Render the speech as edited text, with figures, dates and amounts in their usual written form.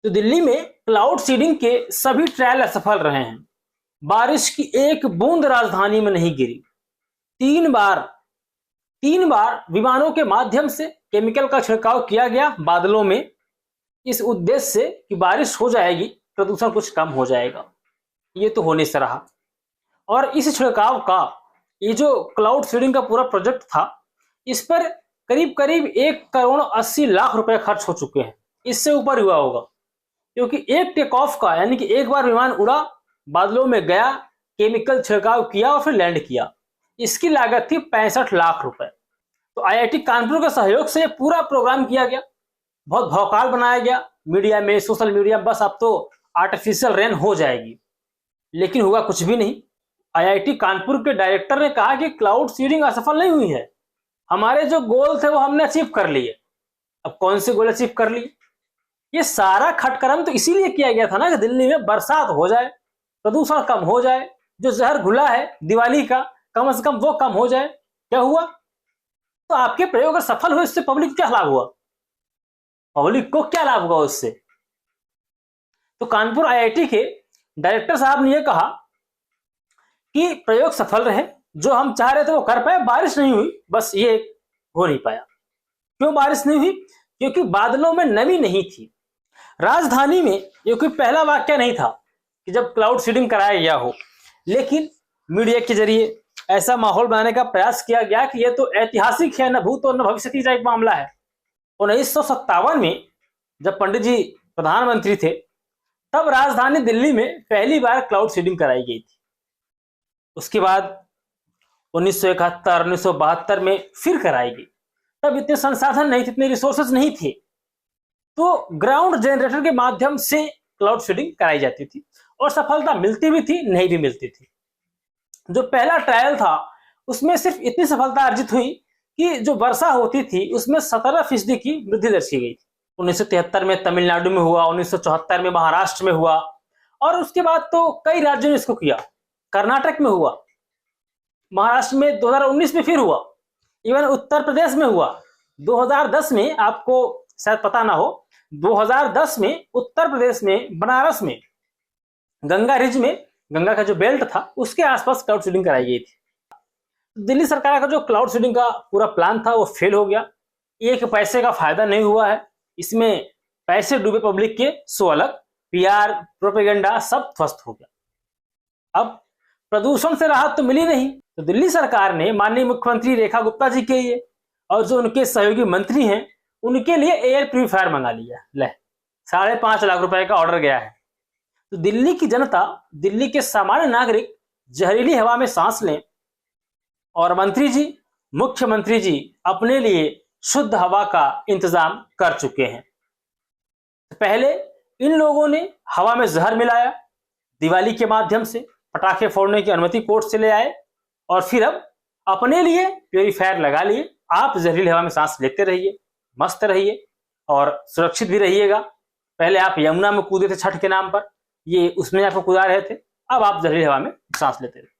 तो दिल्ली में cloud seeding के सभी ट्रायल असफल रहे हैं। बारिश की एक बूंद राजधानी में नहीं गिरी। तीन बार विमानों के माध्यम से केमिकल का छिड़काव किया गया बादलों में, इस उद्देश्य से कि बारिश हो जाएगी, प्रदूषण कुछ कम हो जाएगा। ये तो होने से रहा। और इस छिड़काव का ये जो क्लाउड सीडिंग का पूरा प्रोजेक्ट था, इस पर करीब करीब 1,80,00,000 रुपए खर्च हो चुके हैं। इससे ऊपर हुआ होगा, क्योंकि एक टेक ऑफ का, यानी कि एक बार विमान उड़ा, बादलों में गया, केमिकल छिड़काव किया और फिर लैंड किया, इसकी लागत थी 65 लाख रुपए। तो आईआईटी कानपुर के सहयोग से पूरा प्रोग्राम किया गया, बहुत भौकाल बनाया गया मीडिया में, सोशल मीडिया, बस अब तो आर्टिफिशियल रेन हो जाएगी। लेकिन हुआ कुछ भी नहीं। आईआईटी कानपुर के डायरेक्टर ने कहा कि क्लाउड सीडिंग असफल नहीं हुई है, हमारे जो गोल थे वो हमने अचीव कर लिए। अब कौन से गोल अचीव कर लिए? ये सारा खटकरम तो इसीलिए किया गया था ना कि दिल्ली में बरसात हो जाए, प्रदूषण कम हो जाए, जो जहर घुला है दिवाली का कम से कम वो कम हो जाए। क्या हुआ? तो आपके प्रयोग अगर सफल हुए, इससे पब्लिक क्या लाभ हुआ? पब्लिक को क्या लाभ हुआ उससे? तो कानपुर आईआईटी के डायरेक्टर साहब ने यह कहा कि प्रयोग सफल रहे, जो हम चाह रहे थे वो कर पाए, बारिश नहीं हुई, बस ये हो नहीं पाया। क्यों बारिश नहीं हुई? क्योंकि बादलों में नमी नहीं थी। राजधानी में ये कोई पहला वाक्य नहीं था कि जब क्लाउड सीडिंग कराया गया हो, लेकिन मीडिया के जरिए ऐसा माहौल बनाने का प्रयास किया गया कि यह तो ऐतिहासिक है, न भूत और न भविष्य का एक मामला है। 1957 में जब पंडित जी प्रधानमंत्री थे, तब राजधानी दिल्ली में पहली बार क्लाउड सीडिंग कराई गई थी। उसके बाद 1971, 1972 में फिर कराई गई। तब इतने संसाधन नहीं थे, इतने रिसोर्सेज नहीं थे, तो ग्राउंड जनरेटर के माध्यम से क्लाउड सीडिंग कराई जाती थी और सफलता मिलती भी थी, नहीं भी मिलती थी। जो पहला ट्रायल था उसमें सिर्फ इतनी सफलता अर्जित हुई कि जो वर्षा होती थी उसमें 17% की वृद्धि दर्शाई गई थी। 1973 में तमिलनाडु में हुआ, 1974 में महाराष्ट्र में हुआ, और उसके बाद तो कई राज्यों ने इसको किया। कर्नाटक में हुआ, महाराष्ट्र में 2019 में फिर हुआ, इवन उत्तर प्रदेश में हुआ। 2010 में, आपको शायद पता ना हो, 2010 में उत्तर प्रदेश में बनारस में गंगा रिज में, गंगा का जो बेल्ट था उसके आसपास क्लाउड सीडिंग कराई गई थी। दिल्ली सरकार का जो क्लाउड सीडिंग का पूरा प्लान था वो फेल हो गया। एक पैसे का फायदा नहीं हुआ है, इसमें पैसे डूबे पब्लिक के, सो अलग, पीआर, प्रोपेगेंडा सब ध्वस्त हो गया। अब प्रदूषण से राहत तो मिली नहीं, तो दिल्ली सरकार ने माननीय मुख्यमंत्री रेखा गुप्ता जी के लिए और जो उनके सहयोगी मंत्री हैं उनके लिए एयर प्यूरिफायर मंगा लिया। ले 5.5 लाख रुपए का ऑर्डर गया है। तो दिल्ली की जनता, दिल्ली के सामान्य नागरिक जहरीली हवा में सांस लें, और मंत्री जी, मुख्यमंत्री जी अपने लिए शुद्ध हवा का इंतजाम कर चुके हैं। पहले इन लोगों ने हवा में जहर मिलाया, दिवाली के माध्यम से पटाखे फोड़ने की अनुमति कोर्ट से ले आए, और फिर अब अपने लिए प्यूरिफायर लगा लिए। आप जहरीली हवा में सांस लेते रहिए, मस्त रहिए और सुरक्षित भी रहिएगा। पहले आप यमुना में कूदे थे छठ के नाम पर, ये उसमें आपको कूदा रहे थे, अब आप जहरीली हवा में सांस लेते रहिए।